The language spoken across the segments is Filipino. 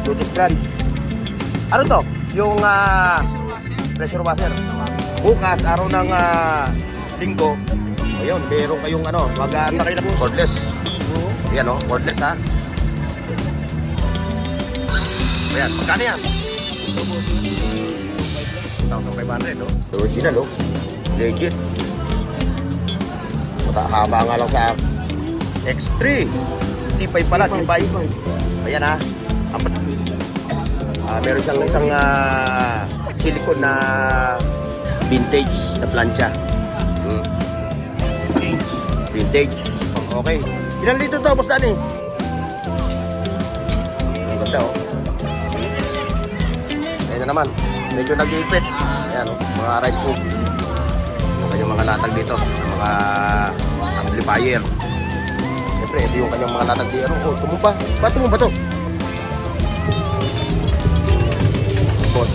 Lotus brand. Ano to? Yung pressure washer. Bukas, araw ng linggo. Ayun, meron kayong ano, mag-aanta kayo na cordless. Ayan o, cordless ha. Ayan, magkano yan? 1,500 no? Original oh. Legit. Haba nga lang sa X3. T5 pala, T5. Ayan ha. Meron siyang isang silicone na vintage na plancha. Vintage. Okay. Ilan dito to, Boss Danny? Ang ganda oh. Ayan na naman. Medyo nag-iipit. Ayan oh, mga rice cook. Yung kanyang mga latag dito. Mga amplifier. Siyempre, ito yung kanyang mga latag dito. Oh, tumumpa. Ba't tumumpa to? Boss.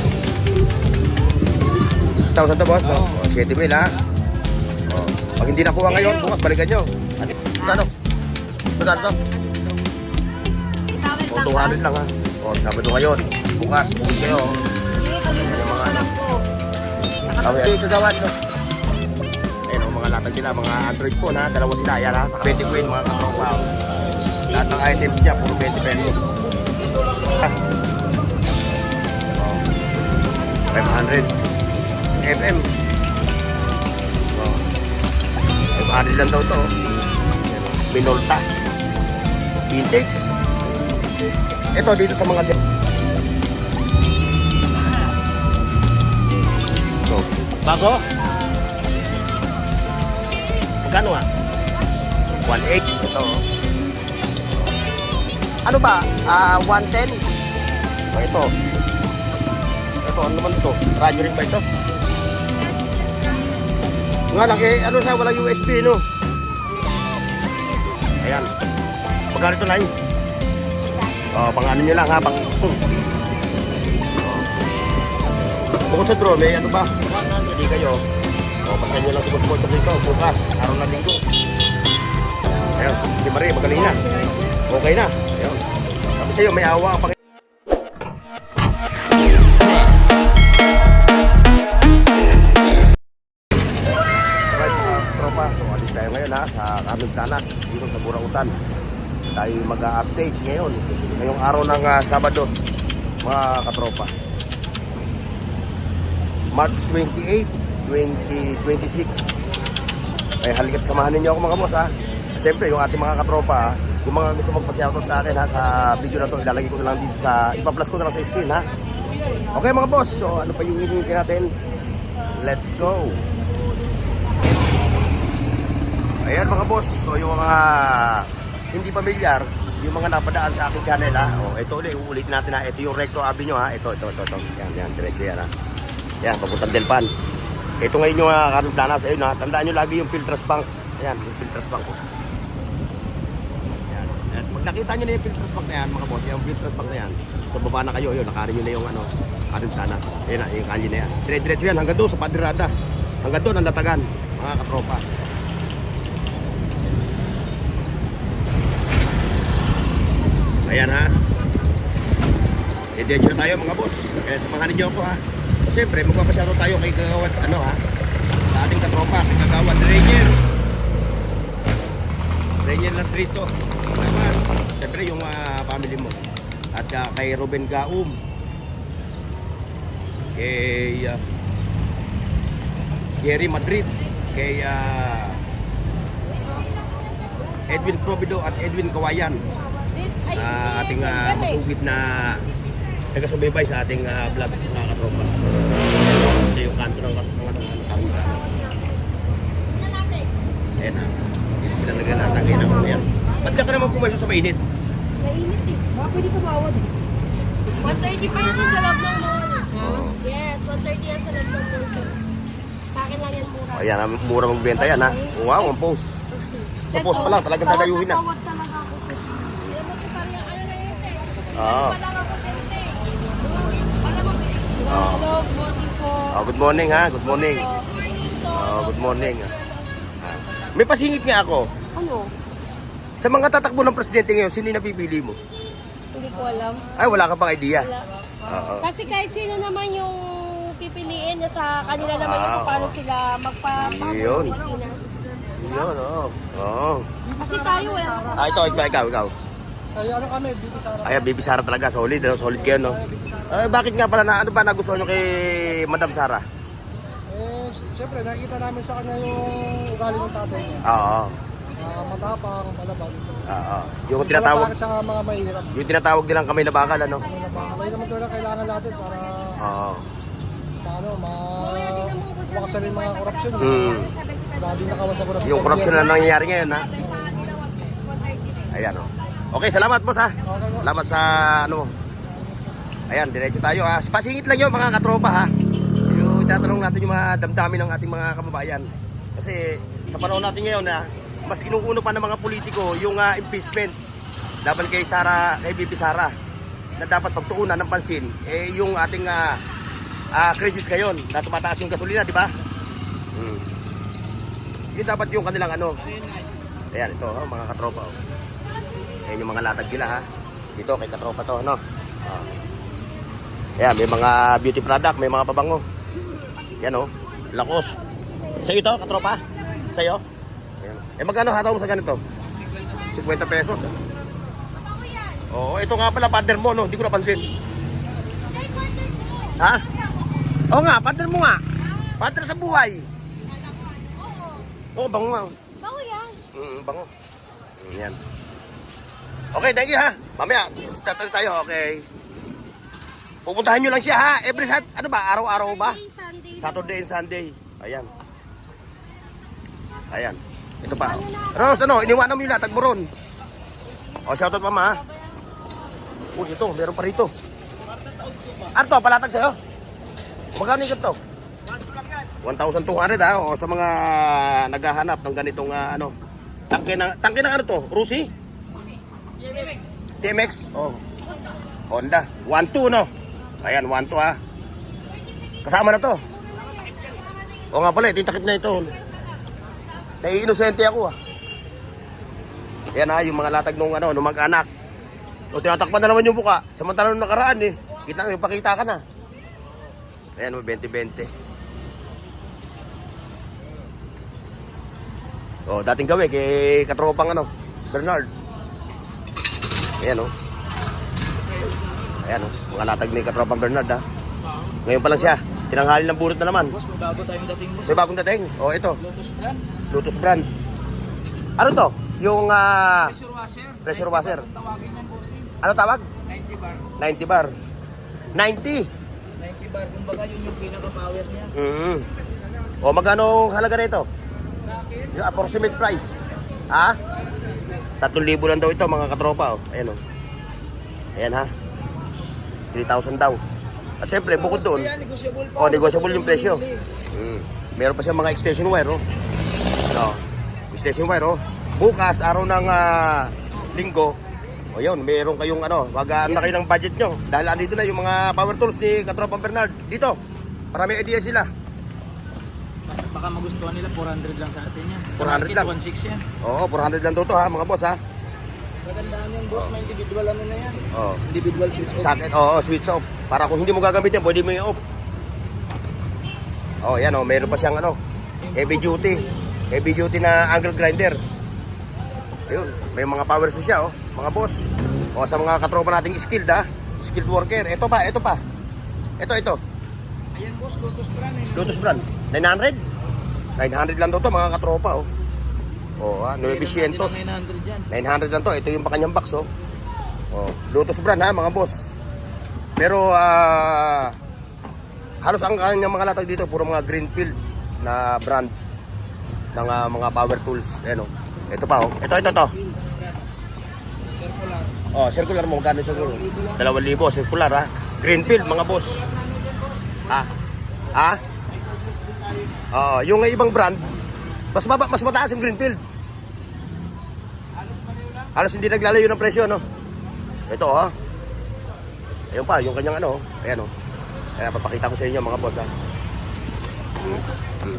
1,000 to, boss, no? Oh, 7,000 ha. Oh. Pag hindi nakuha ngayon, bukas balikan nyo. Ano? Magkano to? O, 200 lang ha. O, Sabado ngayon. Bukas, bukod kayo. Yung mga ano. Ito dawan, no? Ayun o, mga latag nila, mga Android phone ha. Dalawa sila, yan ha. Sa 20 queen, mga katropa. Lahat ng items niya, puro 20 pesos. 500 FM. Oh. 500 lang daw to. Minolta. Vintage. Ito dito sa mga so, bago? Magkano ah? 1.8 ito. Ano ba? 110? O ito. Ito, ano naman ito? Radyo rin ba ito? Nga lang eh, ano siya, walang USB, no? Ayan. Magkano ito na yun? Pang-ano nyo lang ha, pang-tung. Bukod sa drone, eh, ano ba? Hindi kayo. Pasahin nyo lang si Boss dito, bukas, araw na linggo. Ayan, si Marie, magaling na. Okay na. Ayan. Tapos sa'yo, may awa ang So, alis tayo ngayon ha, sa Carmen Planas, dito sa Burautan. Tayo mag-update ngayon, ngayong araw ng Sabado, mga katropa. March 28, 2026. Ay halika't samahan ninyo ako mga boss ha. Siyempre yung ating mga katropa ha, yung mga gusto magpa-shoutout sa akin ha, sa video na to, ilalagay ko na lang dito sa, ipa-plus ko na lang sa screen ha. Okay mga boss, so ano pa yung hinihintay natin? Let's go! Ayan mga boss, so yung mga hindi pamilyar, yung mga napadaan sa aking channel ha. O, ito ulit, uulitin natin ha. Ito yung Recto Avenue ha. Ito. Yan, diretso yan ha. Yan, papuntang Delpan. Ito ngayon yung Carmen Planas. Ayun ha, tandaan nyo lagi yung Filtras Bank. Ayan, yung Filtras Bank ko. Yan. At pag nakita nyo na yung Filtras Bank na yan, mga boss, yung Filtras Bank na yan, sa baba na kayo, yun, nakarin nyo na yung ano, Carmen Planas. Ayan na, yung kalye na yan. Diretso yan, hanggang doon sa Padirada. Hanggang doon ang Latagan, mga katropa. Ayan ha. I-densure tayo mga boss. Kaya samahan niyo ako ha. So, siyempre magpapasyado tayo kay Kagawad ano ha. Sa ating katropa, kay Kagawad Rainier na Trito. Naman. Siyempre yung family mo. At kay Ruben Gaum. Kay Jerry Madrid. Kay Edwin Provido at Edwin Kawayan. Sa ating masugid na taga-subaybay sa ating vlog mga katropa. Ito yung kanto ng Carmen Planas. Ayan na. Sila naglalatag ngayon ako ngayon. Ba't ka naman pumasyo sa mainit? Mainit eh. Baka pwede kumawad eh. 130 pa yun sa loob ng mall. Yes, 130 yan sa loob ng mall. Sa akin lang yan mura. Ayan, mura magbenta yan ha. Wow, ang post. Sa post pa lang, talagang dadayuhin na. Oo. Hello, good morning po. Good morning ha, good morning. Good morning. May pasingit nga ako. Ano? Sa mga tatakbo ng presidente ngayon, sino yung napipili mo? Hindi ko ko alam. Ay, wala ka pang idea. Wala. Oo. Kasi kahit sino naman yung pipiliin niya sa kanila naman yung kung paano sila Yun. Pilipinas. Yun, oo. Oo. Kasi tayo wala na. Ikaw. Ay, ano kami, Bibi Sara. Ay, Bibi Sara talaga. Solid, no? Solid kayo, no? Bakit nga pala, ano ba nagustuhan nyo kay Madam Sara? Siyempre, nakikita namin sa kanya yung ugali ng tatay niya. Oo. Matapang, malabang. Oo. Yung tinatawag, Para sa mga mahirap. yung tinatawag nilang kamay na bakal, ano? Kaya naman talaga kailangan natin para Oo. makasan yung mga korupsyon. Grabe nakawas sa korupsyon. Yung corruption na nangyayari ngayon, ha? Ayan, oh. Okay, salamat, boss, ha? Salamat sa, ano mo. Ayan, diretso tayo, ha? Pasingit lang yun, mga katropa, ha? Yung tatanong natin yung mga damdamin ng ating mga kababayan. Kasi, sa panahon natin ngayon, ha? Mas inuuno pa ng mga politiko yung impeachment laban kay Sara, kay Bibi Sara, na dapat pagtuunan ng pansin yung ating crisis ngayon na tumataas yung gasolina, di ba? Yun dapat yung kanilang ano. Ayan, ito, mga katropa. Ayan yung mga latag nila, ha. Dito kay katropa to, no. Ayan, may mga beauty product, may mga pabango. Yan, oh, Lacoste. Sa'yo ito, katropa? Sa'yo? Magkano hataw mo sa ganito? 50 pesos. Oo, ito nga pala, partner mo, no? Hindi ko napansin. Ha? Oo nga, partner mo nga. Partner sa buhay. Oo, bango nga. Bango yan. Bango. Yan. Okay, thank you, ha. Mamaya, tatali tayo, okay. Pupuntahan nyo lang siya, ha. Every ano ba, araw-araw ba? Saturday and Sunday. Ayan. Ayan. Ito pa. Rose, ano, iniwanan mo yung latag mo ron. O, shoutout mama, ha. Uy, ito, meron pa rito. Ano to, palatag sa'yo? Magkano ikot to? 1,200, ha. O, sa mga naghahanap ng ganitong, ano, tangke ng ano to? Rusi? TMX. Oh. Honda. 1.2, no? Ayan, 1.2, ha. Kasama na to. O nga pala, tintakip na ito. Naiinosente ako, ha. Yan, ha, yung mga latag nung ano, nung mag-anak. O, tinatakpan na naman yung buka. Samantalang nung nakaraan, eh. Ipakita ka na. Ayan, 20-20. O, dating gawin kay katropang ano, Bernard. Ayan, oh. Ayan, oh. Mga latag ni katropang Bernard, ha. Ngayon pa lang siya. Tinanghali ng burot na naman. Boss, may bago tayong dating mo. May bagong dating. O, ito. Lotus brand. Lotus brand. Ano to? Yung Pressure washer. pressure washer. Tawagin yan, bossing. Ano tawag? 90 bar. 90 bar. 90. 90 bar. Kumbaga yun yung pinaka-power niya. O, magkano halaga na ito? Bakit? Yung approximate price. Ha? 3,000 lang daw ito, mga katropa. O. Ayan, o. Ayan, ha. 3,000 daw. At syempre, bukod doon, Negotiable pa. negotiable yung presyo. Meron pa siyang mga extension wire, oh. No. Extension wire, oh. Bukas, araw ng linggo, o yun, meron kayong ano, magaan na kayo ng budget nyo. Dahil andito na yung mga power tools ni Katropang Bernard. Dito, para may idea sila. Baka magustuhan nila, 400 lang sa atin yan. 400 lang. 1.6 yan. Oo, 400 lang daw to, ha, mga boss, ha. Magandaan yan, boss. May individual ano na yan. Oo. Individual switch off. Socket, oo, switch off. Para kung hindi mo gagamit yan, pwede mo i-off. Oh, yan, oh, meron pa siyang ano, heavy duty. Heavy duty na angle grinder. Ayun, may mga power to siya, oh, mga boss. O, sa mga katropa nating skilled, ha. Skilled worker. Ito pa. Ito. Ayan, boss. Lotus brand. Lotus brand. 900? 900 lang daw to, mga katropa, oh. Oh, 900. 900 yan. 900 lang to. Ito yung pakanyang box, oh. Oh, Lotus brand, ha, mga boss. Pero halos ang kanyang mga latag dito puro mga Greenfield na brand ng mga power tools. Ayan, oh. Ito pa, oh. Ito. Circular. Oh, circular mo, gano'n circular? 2,000, circular, ha. Greenfield, mga boss. Ha? Oh, yung ibang brand, mas mataas yung Greenfield. Halos hindi naglalayo ng presyo, no? Ito, ha. Ayun pa, yung kanyang ano, ayan, oh. Kaya papakita ko sa inyo, mga boss, ha.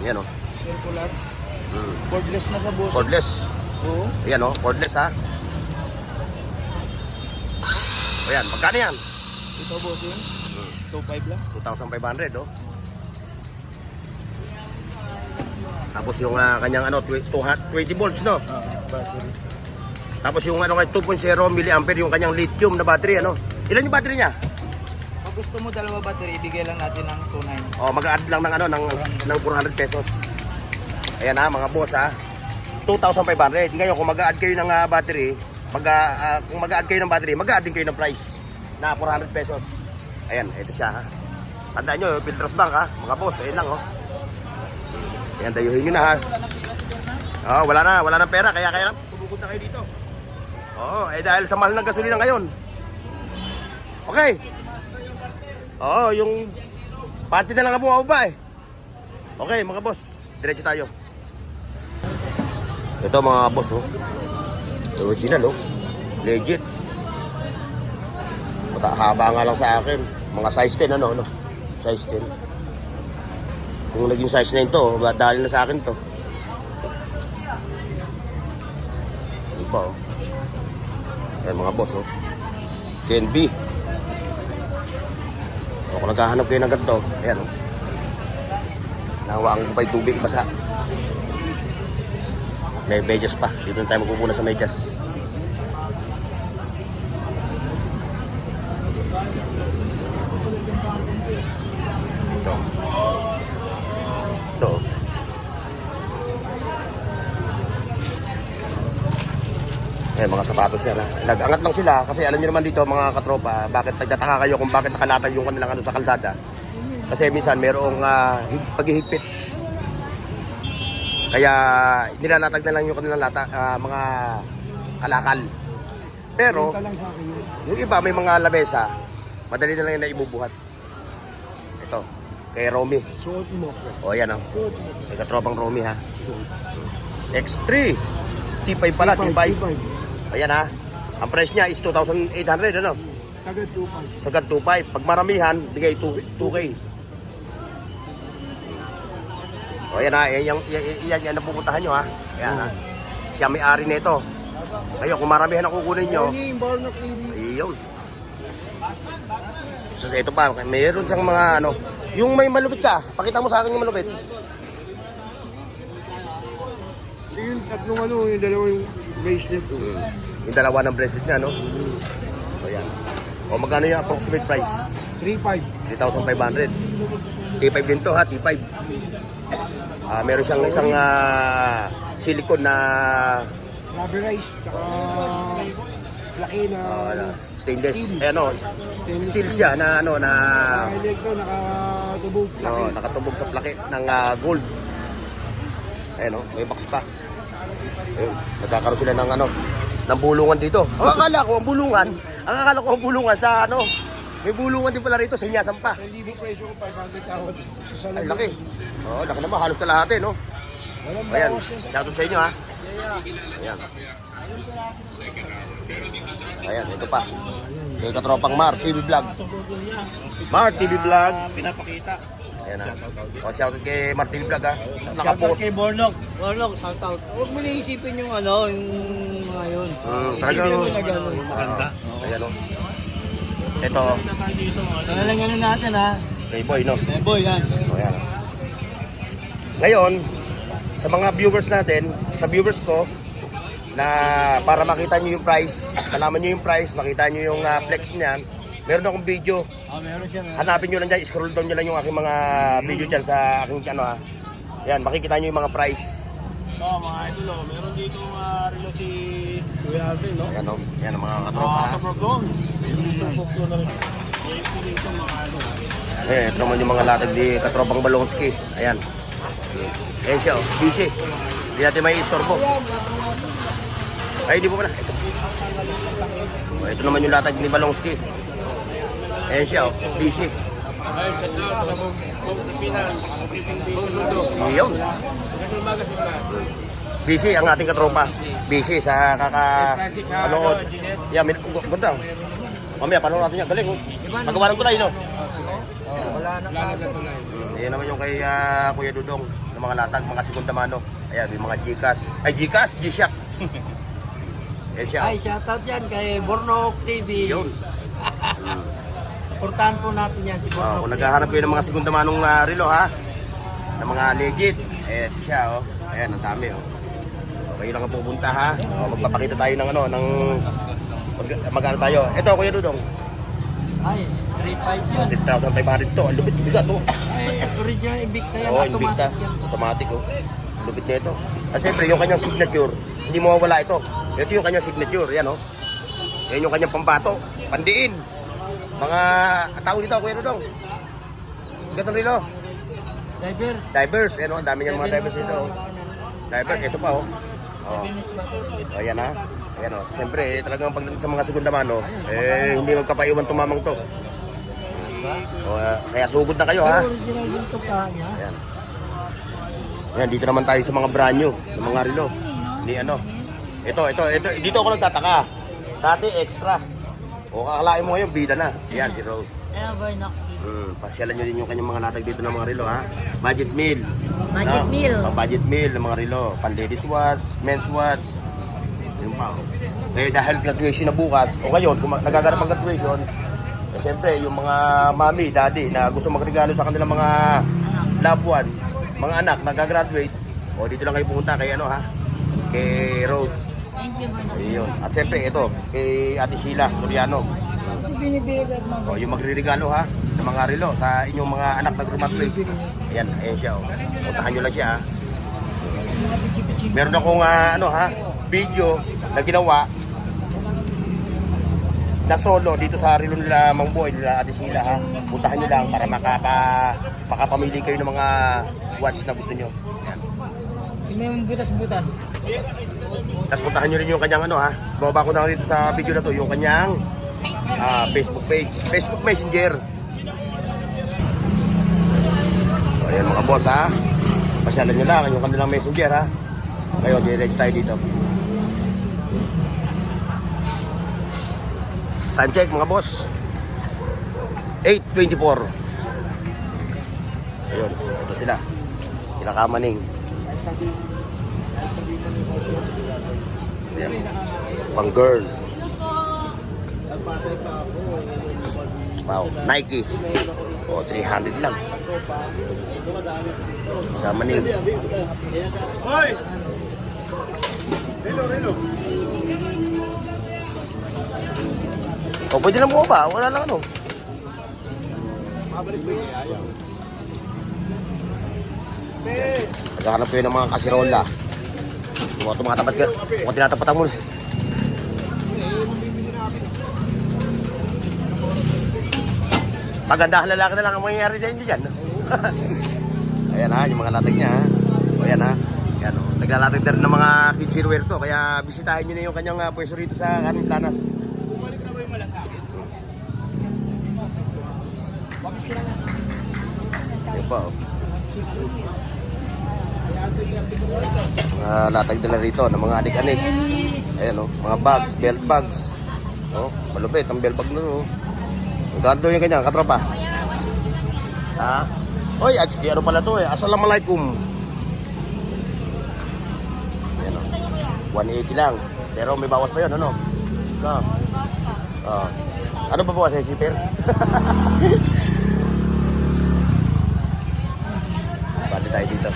Yan, oh. Circular. Cordless na sa boss. Cordless. Oo. Ayan, oh, cordless, ha. Ayan, magkano yan? Ito boss yun. 2.5 lang. 2,500, oh. Tapos yung kanyang ano, 20 volts, no? Battery. Tapos yung ano, 2.0 mAh yung kanyang lithium na battery, ano? Ilan yung battery niya? Pag gusto mo dalawa battery, ibigay lang natin ng 2.9. Oh, mag-add lang ng ano, ng 400 pesos. Ayan ha, mga boss ha. 2,500. Ngayon, kung mag-add kayo ng battery, kung mag-add kayo ng battery, mag-add din kayo ng price na 400 pesos. Ayan, ito siya ha. Tandaan nyo, Filtros Bank ha, mga boss, ayun lang oh. Ayan, dayuhin nyo na ha. Oh, wala na pera, kaya subukod na kayo dito. Oh, dahil sa mahal ng gasolina ngayon. Okay. Oo, yung panty na lang ang bumaba eh. Okay, mga boss, diretso tayo. Ito mga boss oh. Original oh. Legit. Haba nga lang sa akin. Mga size 10 ano. Size 10. Kung naging size 9 to, dahil na sa akin to. Ano pa oh. Ayan mga boss oh. Ken B. O, kung naghahanap kayo ng ganito, ayan o. Nahawaan ko pa yung tubig, basa. May medyas pa. Dito na tayo magpupuna sa medyas. Ito. Ito. Ayan, mga sapatos yan ha. Nag-angat lang sila kasi alam niyo naman dito mga katropa, bakit nagtataka kayo kung bakit nakalatag yung kanilang ano sa kalsada. Kasi minsan mayroong paghihigpit. Kaya nilalatag na lang yung kanilang mga kalakal. Pero yung iba may mga lamesa, madali na lang yung naibubuhat. Ito, kay Romy. Suot mo. O yan o. Suot mo. Kay katropang Romy ha. X3. T5 pala, T5. Ayan ha. Ang price niya is 2,800 ano? Sagad 2.5. Sagad 2,500. Pag maramihan, bigay 2K. O ayan ha. Yan ang pupuntahan nyo ha. Ayan ha. Siya may-ari nito. Ngayon, kung maramihan ang kukunin nyo. Iyon. So ito pa. Mayroon siyang mga ano. Yung may malupit ka. Pakita mo sa akin yung malupit. Yung tatlong ano, yung dalawang bracelet. Yung dalawa ng bracelet niya, no? O yan. O magkano yung approximate price? 3.5. 3,500. T5 din to ha, T5. Meron siyang isang silicone na Rubberized. Saka laki na stainless. Ano, steel siya na ano na ito, nakatubog. nakatubog sa plaki ng gold. Ayun, may box pa. Ayun, nagkakaroon sila ng ano, ng bulungan dito. Ang akala ko ang bulungan sa ano, may bulungan din pala rito sa Hinyasan pa. Sa libo presyo ko 500,000. Ay, laki. Oo, laki naman. Halos kalahati, no? Ayan, shoutout sa inyo, ha? Ayan. Ayan, ito pa. May katropang Mar TV Vlog. Mar TV Vlog. Pinapakita. Ayan, ha? O, shoutout kay Mar TV Vlog, ha? Shoutout Nakapost. kay Bornok. Bornok, shoutout. Huwag mo naisipin yung ano, yung mga yun. Talagang, Isipin mo na gano'n. Maganda. ayan, o. Ito, Sana lang ano natin ha. Playboy, no? Boy, yan. O, ayan. Ngayon, sa mga viewers natin, sa viewers ko, na para makita nyo yung price, malaman nyo yung price, makita nyo yung flex niyan, meron akong video. Meron siya. Hanapin nyo lang dyan, scroll down nyo lang yung aking mga video dyan sa aking ano ha. Yan, makikita nyo yung mga price. Mga idol, meron dito relo si Kuya Alvin, no? Ayan o, yan ang mga katropa ha. Sa Brooklyn. Yung supok na rin. Dito mga idol. Ayan, ito naman yung mga latag di katropang Balonski. Ayan. Ayan siya o, busy. Hindi natin may istorbo. Ay, di po pala. Ito naman yung latag ni Balonski. Ayan siya o, busy. Iyon. Busy ang ating katropa. Busy sa panood. Yeah, ganda. Mamaya panood natin yan. Galing. Magawa ng tulay, no? Wala na tulay. Ayan naman yung kay Kuya Dudong ng mga latag, mga segunda mano. Ayan, may mga Gcash. Ay, Gcash, G-Shock. Ayan siya. Ay, shoutout yan kay Bornok TV. Yun. Portahan po natin yan si Bono. Kung naghahanap kayo ng mga segunda manong relo ha, ng mga legit, siya oh. Ayan, ang dami oh. Kayo lang ang pupunta ha. Magpapakita tayo ng magkano tayo. Ito, Kuya Dudong. Ay, 3.5 yan. 3,500 to. Ang lupit, bigat oh. Ay, original Invicta yan. Oo, Invicta. yan. Automatic oh. Lupit na ito. At siyempre, yung kanyang signature, hindi mo mawala ito. Ito yung kanyang signature, yan oh. Yan yung kanyang pambato, pandiin. Mga tao dito, Kuya Dudong. Ganito rin oh. Divers. Divers, ano, ang dami niyang mga divers dito oh. Divers, ito pa oh. 7 is ba ito? Ayan ha. Ayan o. Siyempre, talagang pagdating sa mga segunda mano, hindi magkapaiwan tumamang to. Kaya sugod na kayo ha. Original yung tuka niya. Ayan. Ayan, dito naman tayo sa mga brand new, ng mga relo. Ni ano. Ito, dito ako nagtataka. Dati extra. O kakalain mo ngayon, bida na. Ayan, si Rose. Ever knock. Pasyalan nyo din yung kanyang mga latag dito ng mga relo ha. Budget meal. Budget meal. Pang budget meal ng mga relo. Pan ladies watch, men's watch. Yung pa. Dahil graduation na bukas, o ngayon, kung nagaganap ang graduation, siyempre, yung mga mami, daddy, na gusto magregalo sa kanilang mga loved one, mga anak, nagagraduate, o dito lang kayo pumunta kay ano ha, kay Rose. Thank you, Bono. Ayun. At siyempre, ito, kay Ate Sheila Soriano. Ito binibigay mga O, yung magre-regalo ha, ng mga relo sa inyong mga anak na graduate. Ayan, ayan siya o. Puntahan nyo lang siya ha. Meron akong video na ginawa na solo dito sa relo nila Mang Boy, nila Ate Sheila ha. Puntahan nyo lang para makapamili kayo ng mga watch na gusto nyo. Ayan. May butas-butas. Tapos puntahan nyo rin yung kanyang bababa ko na lang dito sa video na to, yung kanyang Facebook page, Facebook Messenger. So, ayan mga boss ha. Pasyalan nyo lang yung kanilang messenger ha. Ngayon, diretso tayo dito. Time check mga boss. 8:24. Ayun, ito sila. Kinakamaning. Ayan. Pang girl. Wow, Nike. O, 300 lang. Kamaning. Hoy! Relo. O, pwede lang mo ba? Wala lang ano. Mabalik mo yun. Ayaw. Naghahanap kayo ng mga kasirola. Yung mga tumatapat ka. Mga tinatapatan mo. Pagandahan lalaki na lang ang mangyayari dyan. Ayan ha, yung mga latag niya ha. O ayan ha. Ayan o. Naglalatag na rin ng mga kitchenware to. Kaya bisitahin nyo na yung kanyang pwesto rito sa Kanin Planas. Bumalik na ba yung malasakit? Ayan pa o. Mga latag nila rito ng mga adik-anik. Ayan o. Mga bags, belt bags. O, malupit ang belt bag na o. Magkano yung kanya, katropa? Ha? Oy, Atsuki, ano pala to eh? Assalamualaikum. Ayan o. 180 lang. Pero may bawas pa yun, ano? No? Ano ba bawas eh, siper? Bali tayo dito.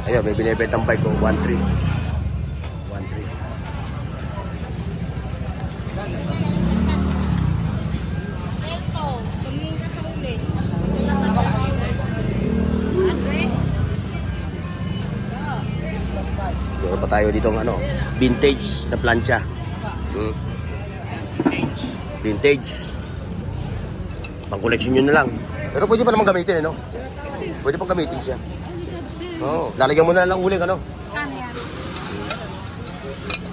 Ayun, may binibentang bike ko, 1.3. 1.3. Meron pa tayo dito ng vintage na plancha. Vintage. Pang collection nyo na lang. Pero pwede pa naman gamitin no? Pwede pang gamitin siya. Lalagyan mo na lang uling Kano yan?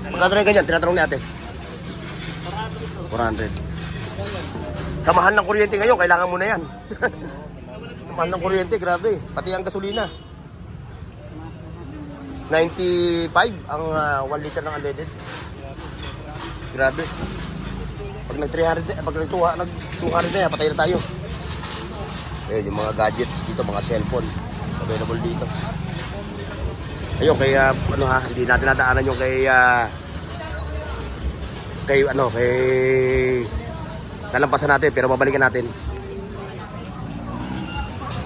Magkano rin ganyan? Tinatanong ni ate. 400. Sa mahal ng kuryente ngayon, kailangan mo na yan. Sa mahal ng kuryente, grabe. Pati ang gasolina. 95 ang 1 liter ng unleaded. Grabe. Pag nag-300, pag nag-200 na yan, patay na tayo. Ayun, yung mga gadgets dito, mga cellphone. Available dito. Ayun, kaya hindi natin nadaanan yung kay Nalampasan natin pero babalikan natin.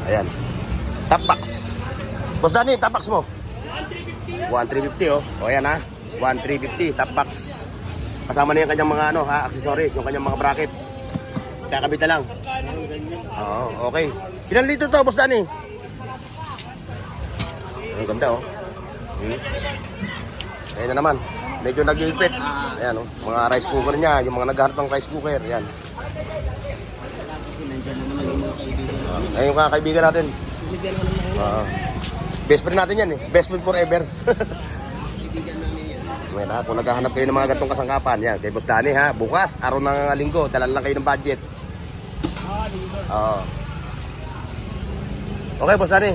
Ayan. Top box. Boss Danny, top box mo. 1,350 oh. O ayan ha. 1,350 top box. Kasama na yung kanyang mga ano ha, accessories, yung kanyang mga bracket. Kakabit na lang. Oo, okay. Ilan litro to, Boss Danny? Ang ganda oh. Ayan na naman. Medyo nag-iipit. Ayan oh. Mga rice cooker niya, yung mga naghahanap ng rice cooker. Ayan. Ayan yung kaibigan natin. Best friend natin yan eh. Best friend forever. Ayan ha, kung naghahanap kayo ng mga gantong kasangkapan, yan, kay Boss Danny ha. Bukas, araw ng linggo, dalan lang kayo ng budget. Oo. Okay, Boss Danny.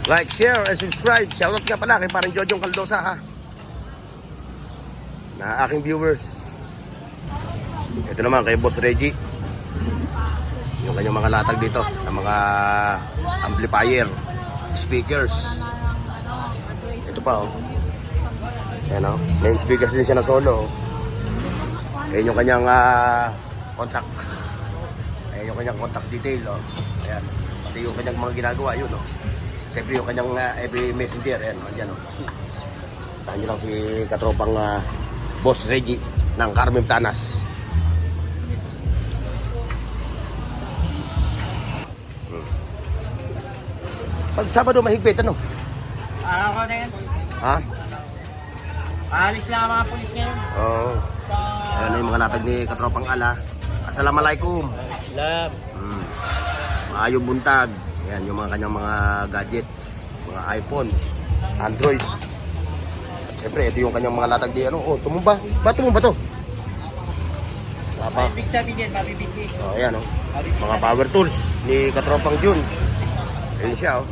Like, share, and subscribe. Shoutout nga pala kay parang Jojong Caldosa ha. Na aking viewers. Ito naman kay Boss Reggie. Yung kanyang mga latag dito ng mga amplifier, speakers. Ito pa oh. Ayan oh. May speakers din siya na solo oh. Ayan yung kanyang contact. Ayan yung kanyang contact detail oh. Ayan. Pati yung kanyang mga ginagawa yun oh. Siyempre yung kanyang every messenger. Ayan oh. Ayan oh. Tahan nyo lang si katropang Boss Reggie ng Carmen Planas. Pag Sabado mahigpit, ano? Ako na yan. Ha? Alis lang ang mga pulis ngayon. Oo. Ayan yung mga latag ni Katropang Ala. Assalamualaikum. Love. Maayong buntag. Ayan yung mga kanyang mga gadgets. Mga iPhone, Android. At siyempre, ito yung kanyang mga latag di ano. Oh, tumumba. Ba't tumumba to? Wala pa. Ibig sabihin yan, mabibigay. Oh, ayan oh. Mga power tools ni Katropang Jun. Ayan siya oh.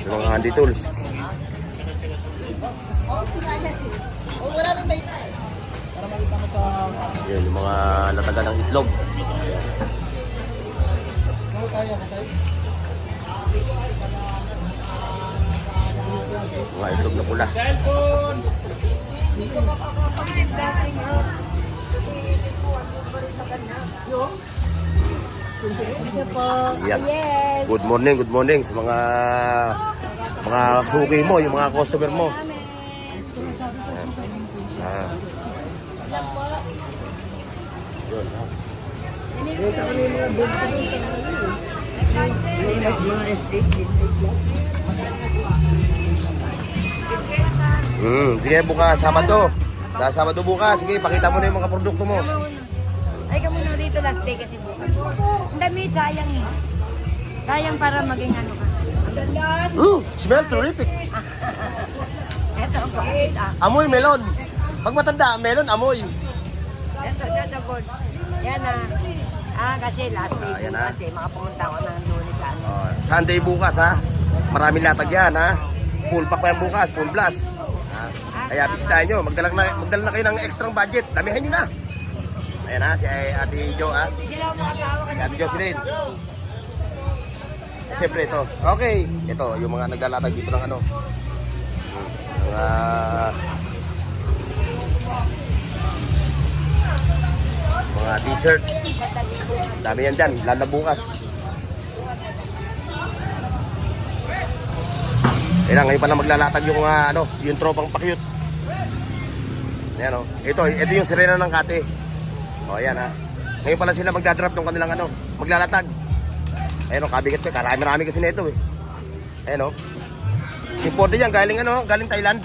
Yung mga handy tools. Yan, yung mga latagan ng itlog. Mga itlog na pula. Yan. Good morning sa mga suki mo, yung mga customer mo. Yun, ha. Mga estate lang. Sige, bukas, Sabado. Dahil Sabado bukas, sige, pakita mo na yung mga produkto mo. Ay, ka muna rito last day kasi bukas. Ang dami, sayang eh. Sayang para maging ano ka. Ang ganda. Smell terrific. Ito ang pakita. Amoy melon. Pag matanda, melon, amoy. Ito, good. Yan na. Kasi last day Yan bukas eh. Makapumunta ako ng Lunes sa ano. Sunday bukas, ha. Maraming latag yan, ha. Full pack pa yan bukas, full blast. Kaya bisitahin nyo, magdala na kayo ng extra budget. Damihan nyo na. Ayan ha, si Ate Jo ha. Sila ang mga tao Si Ate Jocelyn. Siyempre ito. Okay. Ito, yung mga naglalatag dito ng ano. Mga t-shirt. Dami yan dyan, lalo na bukas. Kaya ngayon pa lang maglalatag yung yung tropang pakyut. Ayan o. Ito yung sirena ng Kate. O ayan ha. Ngayon pa lang sila magdadrop ng kanilang maglalatag. Ayan o, kabigat ko. Karami-rami kasi nito eh. Ayan o. Imported yan, galing Thailand.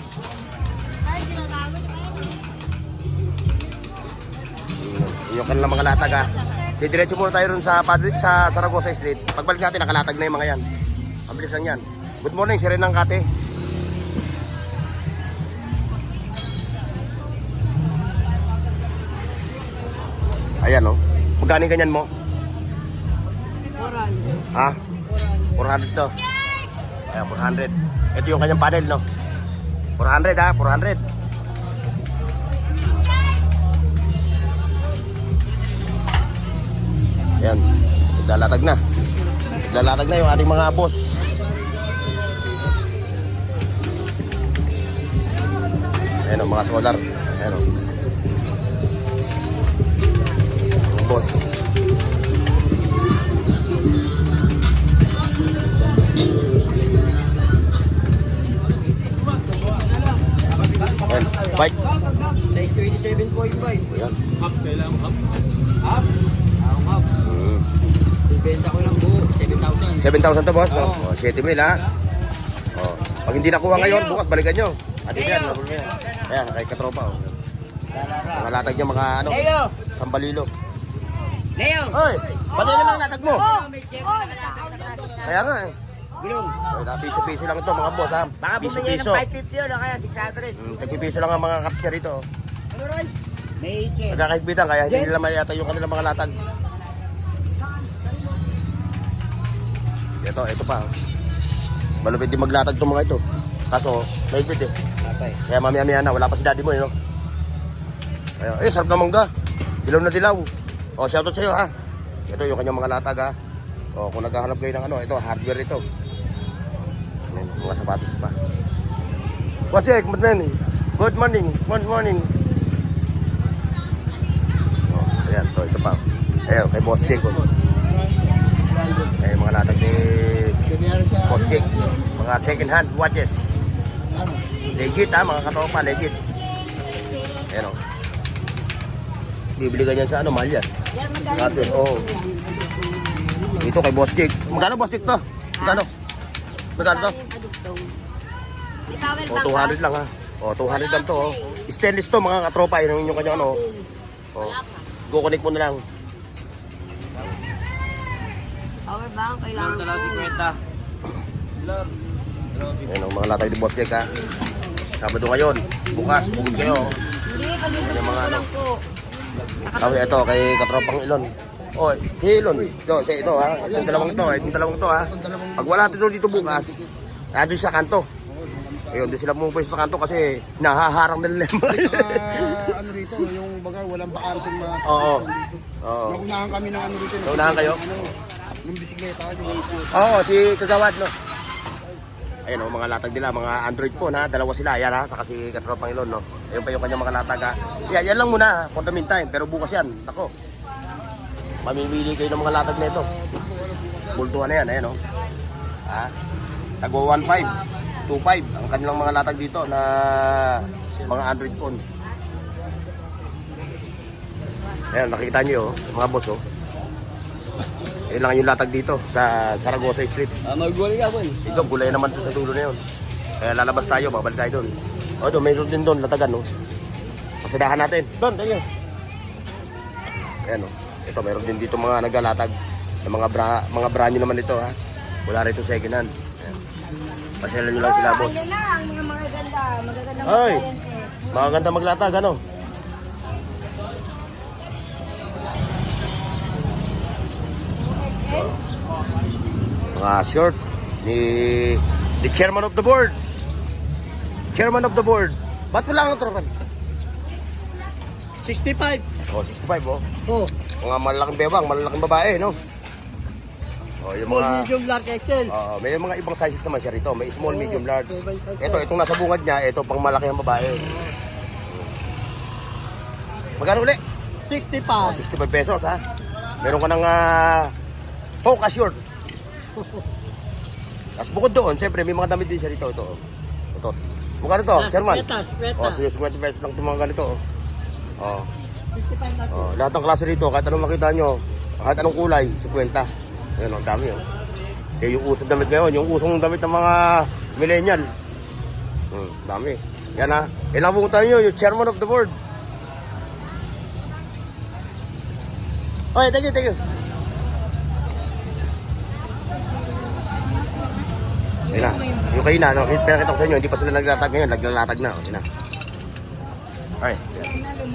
Yung kanilang mga latag ha. Didiretso muna tayo rin sa Saragosa Street. Pagbalik natin, nakalatag na yung mga yan. Mabilis lang yan. Good morning, sirena ng Kate. Ayan o. Magkano yung ganyan mo? 400. Ha? 400 to. Ayan, 400. Ito yung kanyang panel, no? 400 ha, 400. Ayan. Naglalatag na. Naglalatag na yung ating mga boss. Ayan o, mga solar. Ayan o. Mga boss. Ayan, bike. Size 27.5. Ayan. Half? Ibenta ko lang buo, 7,000. 7,000 to boss, no? Oh, 7,000 ha. Oh, pag hindi nakuha ngayon, bukas balikan nyo. Ano yan, nabul mo yan. Ayan, kay katropa oh. Mga latag niya, mga ano, sambalilo. Leo! Hoy, pati na lang latag mo. Oh, Kaya nga eh. Gulong. So, piso-piso lang ito mga boss ha. Baka bumili ng Piso-piso. 550 yun o kaya 600. Tagpipiso lang ang mga kaps niya rito. Ano Roy? May ike. Nagkakahigpitan kaya hindi nila mayata yung kanilang mga latag. Ito pa. Malupit din maglatag itong mga ito. Kaso, mahigpit eh. Kaya mamaya-maya na, wala pa si daddy mo eh, no? Kaya, sarap na mangga. Dilaw na dilaw. O, shoutout sa'yo ha. Ito yung kanyang mga latag ha. O, kung naghahanap kayo ng ano, ito, hardware ito. Ayan, mga sapatos pa. Boss Jake, good morning. Good morning. Good morning. O, ayan, ito pa. Ayan, kay Boss Jake. Ayan, mga latag ni Boss Jake. Mga second hand watches. Legit ha, mga katropa, legit. Ayan o. Bibili ka niyan sa ano, mahal yan. Hardware, oo. Ito kay Boss Jake. Magkano Boss Jake to? Magkano? Magkano to? O, 200 lang ha. O, 200 lang to. Stainless to mga katropa. Yun yung kanyang ano. O, go connect mo na lang. Power bank, kailangan ko. Ayan o, mga latag ni Boss Jake ha. Sabado ngayon. Bukas, bukod kayo. Hindi, pag-ibig Yung mga ano. ko. Tapos ito kay katropang Ilon. Oh, kay Ilon. Ito, ito ha. Itong dalawang ito ha. Pag wala dito bukas, nandun sa kanto. Ayun, doon sila pumupulis sa kanto kasi nahaharang nila yung Ano rito, yung baga walang bakanting mga... Oo. Oo. Naunahan kami ng ano rito. Naunahan kayo? Yung bisikleta, yung... Oo, si Kagawad, no? Ayun o, mga latag nila, mga Android phone ha. Dalawa sila, yan ha, saka si katropang Ilon, no? Ayun pa yung kanyang mga latag ha. Yan lang muna ha, for the meantime. Pero bukas yan, ako. Mamimili kayo ng mga latag na ito. Bultuhan na yan, ayan o. Ha? Tagwa 1.5, 2.5 ang kanilang mga latag dito na mga Android phone. Ayan, nakikita nyo mga boss oh. Yun lang yung latag dito sa Saragosa Street. Magulay ka boy. Ito, gulay naman to sa dulo na yun. Kaya lalabas tayo, babalik tayo doon. O doon, mayroon din doon, latagan no. Pasadahan natin. Doon, tayo. Ayan o. Ito, mayroon din dito mga naglalatag. Mga brand new naman ito ha. Wala rito second hand. Ayan. Pasyalan nyo lang sila boss. Yan lang, mga magaganda. Magaganda Ay, appliances. maganda maglatag ano. Mga short ni chairman of the board. Chairman of the board. Ba't wala ang tropan? 65. Oh, 65 oh. Oh, Mga malalaking bewang, malalaking babae, no? Oh, yung mga medium, large, XL. may mga ibang sizes naman siya rito. May small, medium, large. Itong nasa bungad niya, ito pang malaki ang babae. Magkano uli? 65. Oh, 65 pesos ha. Meron ka ng Hoka short. Tapos bukod doon, siyempre may mga damit din siya rito. Ito. Ito. Magkano to, Chairman? Oh, 50 pesos lang itong mga ganito. Oh. 65 lang. Oh, lahat ng klase rito, kahit anong makita nyo, kahit anong kulay, 50. Ayan, ang dami oh. Kaya yung usong damit ngayon, yung usong damit ng mga millennial. Dami. Yan ha. Kailangan pumunta nyo, yung chairman of the board. Okay, thank you, thank you. Ayun na. Yung kayo na, no? Pinakita ko sa inyo, hindi pa sila naglalatag ngayon, naglalatag na. Ayun na. Okay.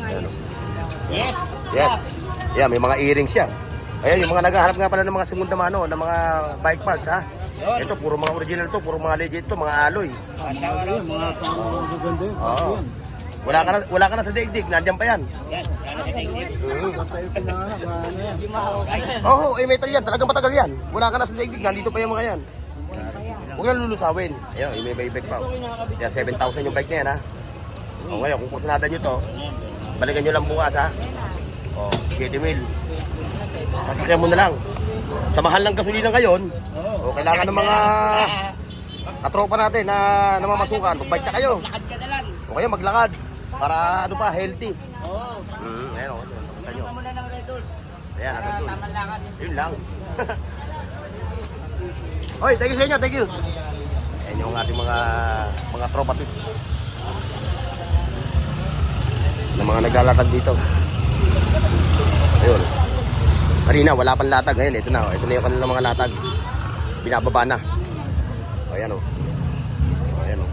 Ayan. Yes. Yes. Yeah, may mga earrings siya. Ayan, yung mga naghahanap nga pala ng mga segunda mano, ng mga bike parts ha. Ito, puro mga original to, puro mga legit to, mga alloy. Mga pang-gaganda yun. Oo. Wala ka na sa daigdig, nandiyan pa yan. Tayo pinanganak, ano yan. Oo, metal yan, talagang matagal yan. Wala ka na sa daigdig, nandito pa yung mga yan. Huwag na lulusawin. Ayan, may bike pa. Yan, 7,000 yung bike na yan ha. O ngayon, kung kursunada nyo to, balikan nyo lang bukas ha. O, 7,000. Sasakyan mo na lang. Sa mahal ng gasolina ngayon, o kailangan ng mga katropa natin na namamasukan, magbike na kayo. Lakad ka na lang. O kaya maglakad para ano pa, healthy. Oo. Ayan o, nakita nyo. Tama muna ng Red Horse. Ayan, agad dun. Tama lakad. Yun lang. Oy, thank you sa inyo, thank you. Ayan yung ating mga tropa tips. Na mga naglalatag dito. Ayun. Kanina wala pang latag, ngayon ito na yung kanilang mga latag. Binababa na. O ayan o. Ayan o.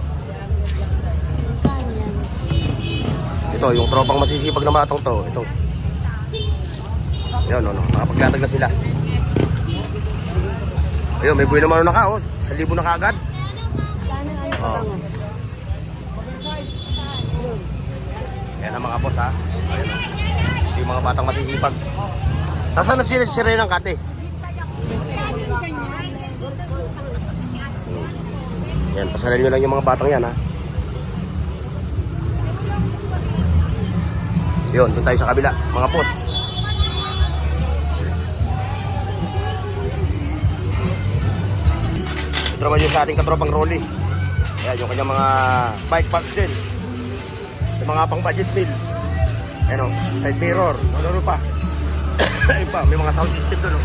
Ito yung tropang masisipag na matong to. Ito. Ayan o, nakapaglatag na sila. Ayun, may buhay naman na ka o. 1,000 na kaagad. Oh. Ayan ang mga boss ha. Ayan o. Ito yung mga batang masisipag. Nasaan na si Renang Kate? Yan, pasalan nyo lang yung mga batang yan ha. Yun, doon tayo sa kabila, mga boss. Ito naman yung sa ating katropang Rolly. Ayan, yung kanyang mga bike parts din. Yung mga pang budget meal. Ayan o, side mirror, ano pa. Ayun pa, may mga sound system doon.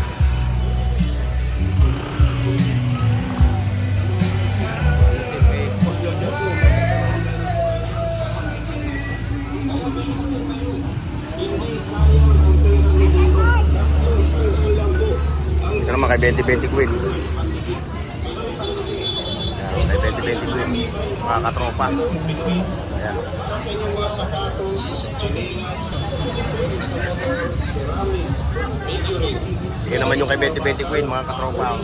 Ito naman kay 2020 Queen. Ayan, kay 2020 Queen. Mga katropa. Ayan. Yan naman yung kay 2020 Queen, mga katropa.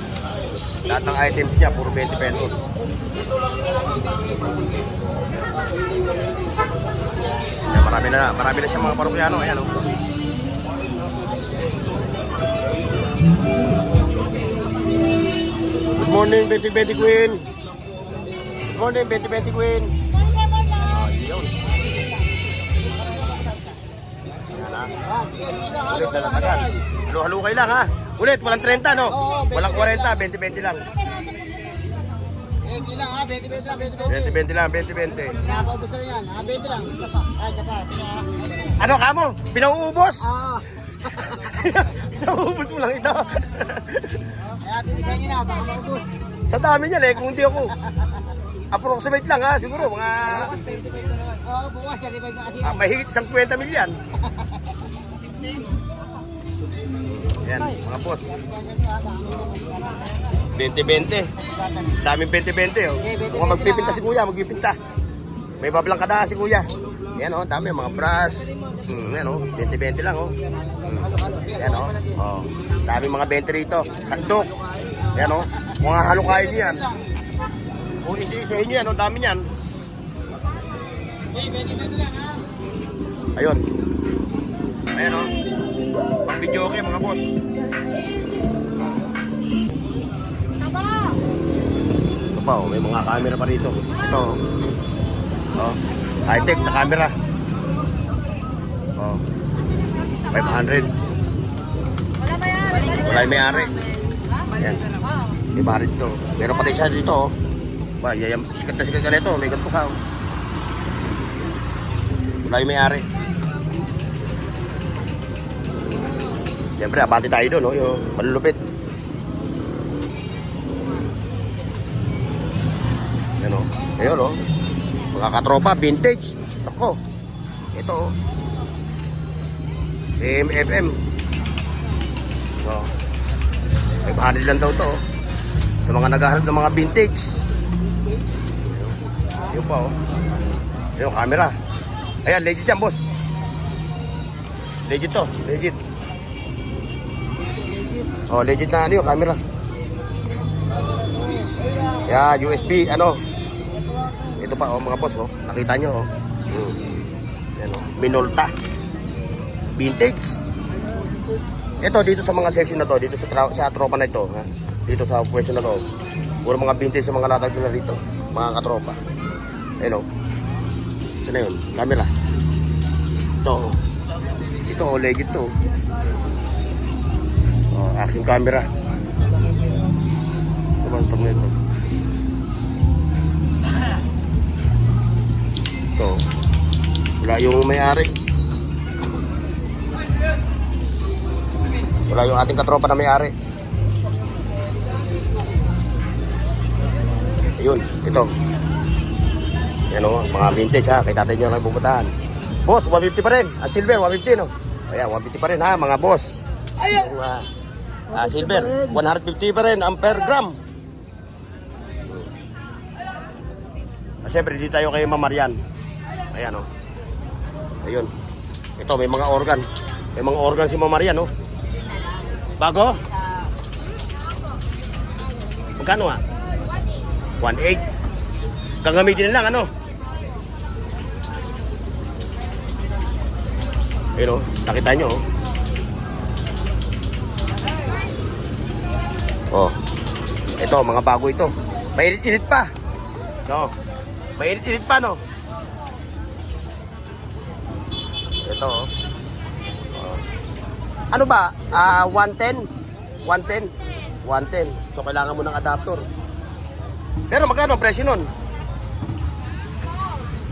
Lahat ng items niya, puro 20 pesos. Yan, marami na siya mga parokyano. Ayan o. Good morning, 2020 Queen. Good morning, 2020 Queen. Yun. Ulit na natagal. Halo-halo kayo lang ha. Ulit, walang 30 no? Walang 40, 20-20 lang. 20 lang ha, 20 lang, 20-20 lang, 20-20. Nakapaubos na yan, ha, 20 lang. Isa pa. Ay, isa pa. Ano ka mo? Pinauubos? Ah, Pinauubos mo lang ito. kaya binigyan niyo na, baka maubos. Sa dami niyan eh, kung hindi ako. Approximate lang ha, siguro mga Oo, bukas, kalibay na kasi. mahigit isang 50 milyan. Yan, mga boss. 20-20. Daming 20-20 oh. Kung magpipinta si kuya, magpipinta. May bablang kadaan si kuya. Yan oh, dami mga brass. Yan oh, 20-20 lang oh. Yan oh. Oh. Dami mga 20 rito. Sandok. Yan oh. Mga halukain niyan. Kung isi-isihin niyo yan, oh, dami niyan. Ayun. Ayan oh. Pang video okay mga boss. Ito pa oh, may mga camera pa rito. Ito oh. High-tech na camera. Oh. 500. Wala yung may-ari. Ayan. Iba rin ito. Meron pati siya dito oh. Ba, sikat na sikat ka nito. May ganito ka oh. Wala yung may-ari. Siyempre, abante tayo doon, no? Yung malulupit. Yan, o. Ayun, o. Mga katropa, vintage. Ako. Ito, o. FM. O. May bahali lang daw to, o. Sa mga naghahanap ng mga vintage. Ayun pa, o. Ayun, camera. Ayan, legit yan, boss. Legit to, legit. Oh, legit na ano yung camera. Yeah, USB, ano. Ito pa, oh, mga boss, oh. Nakita nyo, oh. Yan, oh. Minolta. Vintage. Ito, dito sa mga section na to, dito sa tropa na ito, ha. Dito sa pwesto na to. Puro mga vintage sa mga latag na rito. Mga katropa. Ayun, oh. Saan na yun? Camera. Ito. Ito, legit to. Oh, action camera. Ito ba ang tawag nito? Ito. Wala yung may-ari. Wala yung ating katropa na may-ari. Ayun, ito. Yan o, mga vintage ha. Kay tatay nyo lang pupuntahan. Boss, 150 pa rin. Ang silver, 150 no? Ayan, 150 pa rin ha, mga boss. Yung silver, 150 pa rin ang per gram. Siyempre, di tayo kay Mamarian. Ayan o. Ayun. Ito, may mga organ. May mga organ si Mamarian o. Bago? Magkano ha? 1.8. Gagamitin na lang ano? Ayun o, nakita nyo o. Oh. Ito, mga bago ito. Mainit-init pa. No. Mainit-init pa no. Ito oh. Oh. Ano ba? 110? 110? 110. So kailangan mo ng adapter. Pero magkano ang presyo nun?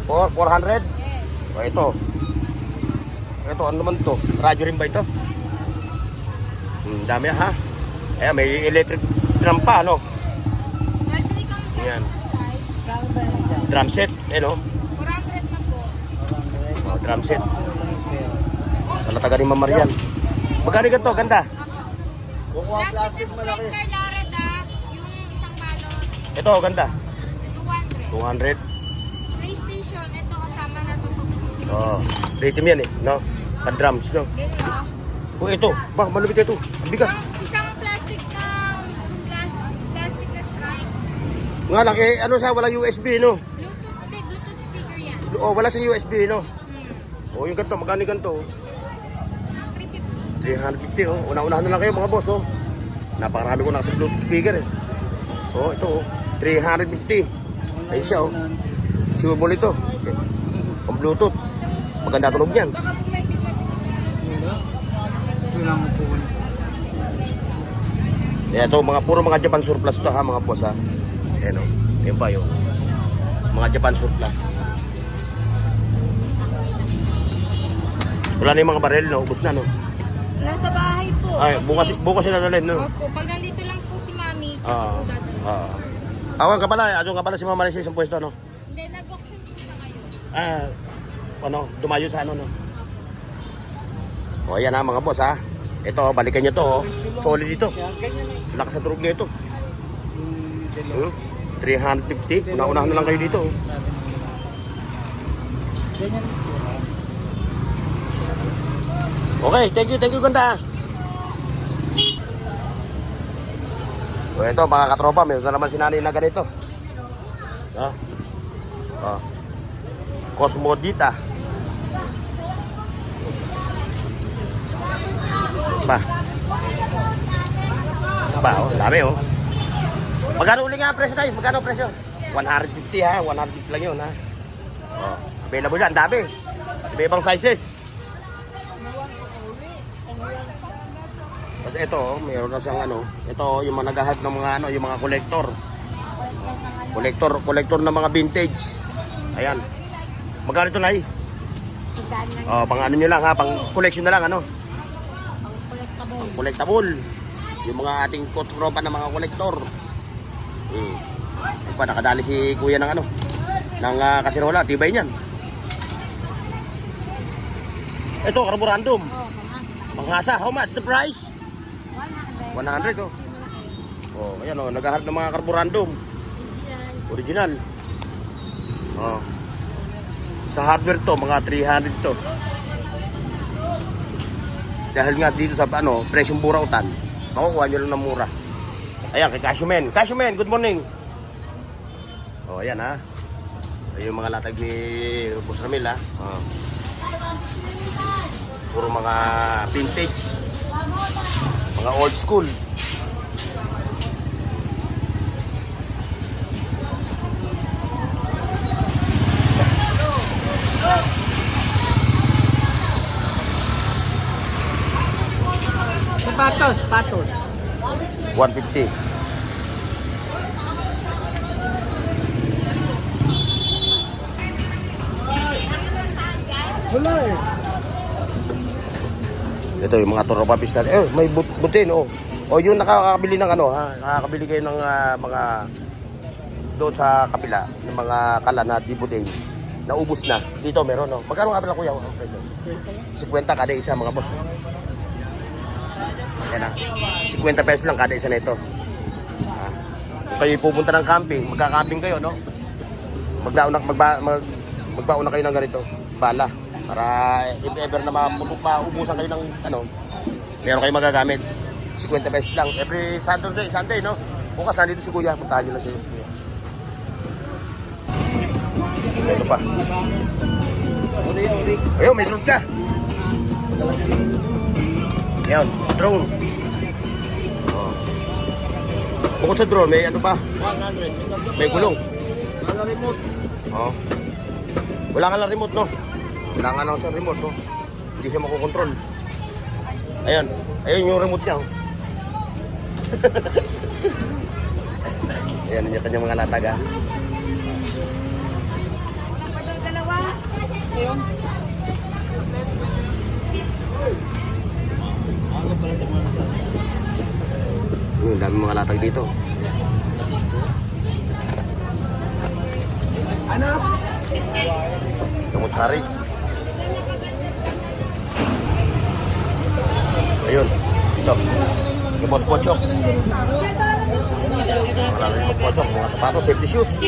400? O ito. Ito, ano naman to? Radyo rin ba ito? Dami ha. Ayan, may electric drum pa, no? Ayan. Drum set, eh no? 400 na po. Oh, drum set. Sa lataga ni Mamarian. Magkano ganito? Ganda. Plastic na sprinkler, Lared yung isang balot, Ito, ganda. 200. 200. PlayStation, ito kasama na to. Oh, rating yan eh, no? Ka-drums, no? Oh, ito. Bah, malupit ito. Ang bigat. Isang plastic na stripe. Nga lang, eh, ano siya, walang USB, no? Bluetooth speaker yan. Oh, wala sa USB, no? Oh, yung ganito, magkano yung ganito? 350, oh. Una-unahan na lang kayo, mga boss, oh. Napakarami ko na kasi Bluetooth speaker, eh. Oh, ito, oh. 350. Ayun siya, oh. Sure mo ito. Okay. Ang Bluetooth. Maganda tunog yan. Ito, puro mga Japan surplus to ha, mga boss ha. Ayan o, yun pa yun. Mga Japan surplus. Wala na yung mga baril, no? Ubus na, no? Nasa bahay po. Ay, bukas sila dalhin, no? Opo, pag nandito lang po si Mami, Ah. po dadalhin. Awan ka pala, adyo ka pala si Mama Maris sa isang pwesto, no? Hindi, nag-auction po siya ngayon. Dumayo sa ano, no? O, ayan ha, mga boss, ha? Ito, balikan nyo to, oh. Solid ito. Lakas sa turog nito. 350. Una-unahan na lang kayo dito, oh. Okay, thank you, ganda. So ito mga katropa, meron na naman si nanay na ganito. Cosmodita. Oh, dami oh. Magkano uli nga ang presyo tayo? Magkano ang presyo? 150 ha, 150 lang yun ha. Oh, available yan, dami. Iba-ibang sizes. Kasi ito, mayroon na siyang ano, ito yung mga naghahanap ng mga ano, yung mga collector. Collector ng mga vintage. Ayan. Magkano ito, Nay? Oh, pang ano nyo lang ha, pang collection na lang ano. Pang collectible. Yung mga ating tropa ng mga collector. Pa nakadali si Kuya ng ano, ng kasirola, tibay niyan. Ito, carborundum. Panghasa, how much the price? 100 oh. Oh, ayan oh, naghahanap ng mga carborundum. Original. Oh. Sa hardware to, mga 300 to. Dahil nga dito sa ano, presyong burautan, makukuha nyo lang ng mura. Ayan, kay Cassioman. Cassioman, good morning. Oh, ayan ha. Ayun yung mga latag ni Boss Ramil ha. Oh. Puro mga vintage. Mga old school. Patos, patos. 150. Wala eh. Ito yung mga toro papis natin. May butin, oh. O yung nakakabili ng ano, ha? Nakakabili kayo ng mga doon sa kapila, ng mga kala na di butin. Naubos na. Dito meron, no? Magkano nga pala, kuya? 50 kada isa, mga boss. Yan na. 50 pesos lang kada isa nito. Kung kayo pupunta ng camping, magka-camping kayo, no? Magbaon na kayo ng ganito. Bala. Para if ever na maubusan kayo ng ano, meron kayo magagamit. 50 pesos lang. Every Sunday, no? Bukas nandito si kuya. Puntahan nyo lang si kuya. Ito pa. Ayun, may drone ka. Ayun, drone. Oh. Bukod sa drone, may ano pa? 100. May gulong. Wala remote. Oh. Wala nga lang remote, no? Wala nga lang sa remote, no? Hindi siya makokontrol. Ayan. Ayun yung remote niya, oh. Ayan yung kanyang mga latag, ha? Ayun. Ang dami mga latag dito. Ano? Kamutsari. Ayun. Ito. Yung Boss Pochok. Mga latag yung Boss Pochok. Mga sapatos, safety shoes.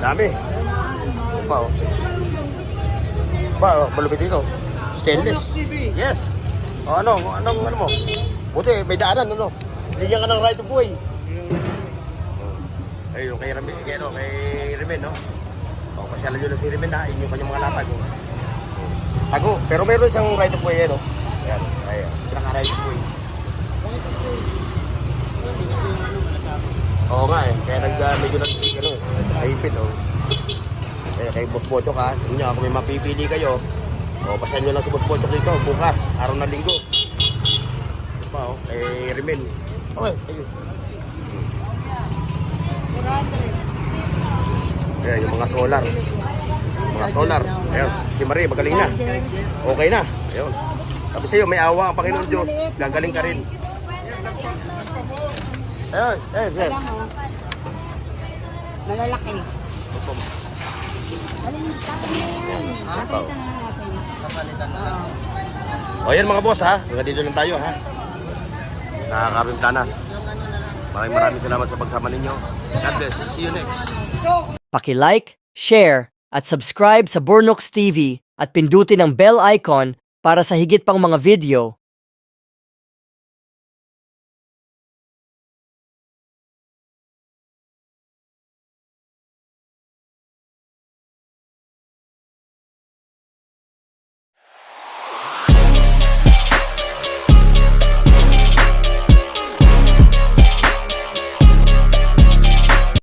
Dami. Ito pa, oh. Ba, oh, malupit ito. Stainless. Yes. O ano mo? Buti, may daanan, ano? Bigyan ka ng right of way. Ayun, kay Remen, no? O, pasyalan nyo na si Remen, ha? Yun yung kanyang mga latag, oh. Tago, pero meron siyang right of way, no? Yan, ayan. Pinaka-right of way. Oo nga, eh. Kaya medyo nahipit, oh. Kay Boss Pochok, ha? Yun nyo, kung may mapipili kayo, o, pasyalan nyo lang si Boss Pochok dito, bukas, araw na linggo. Ito pa, oh, kay Remen. Okay, ayun. Ayan, yung mga solar. Mga solar. Ayan, si Marie, magaling na. Okay na. Ayun. Tapos sa'yo, may awa ang Panginoon Diyos. Gagaling ka rin. Ayun, ayun, sir. Malalaki. O yan mga boss, ha. Hanggang dito lang tayo, ha. Sa Kabimtanas. Maraming salamat sa pagsama ninyo. God bless. See you next. Paki-like, share, at subscribe sa Bornox TV at pindutin ang bell icon para sa higit pang mga video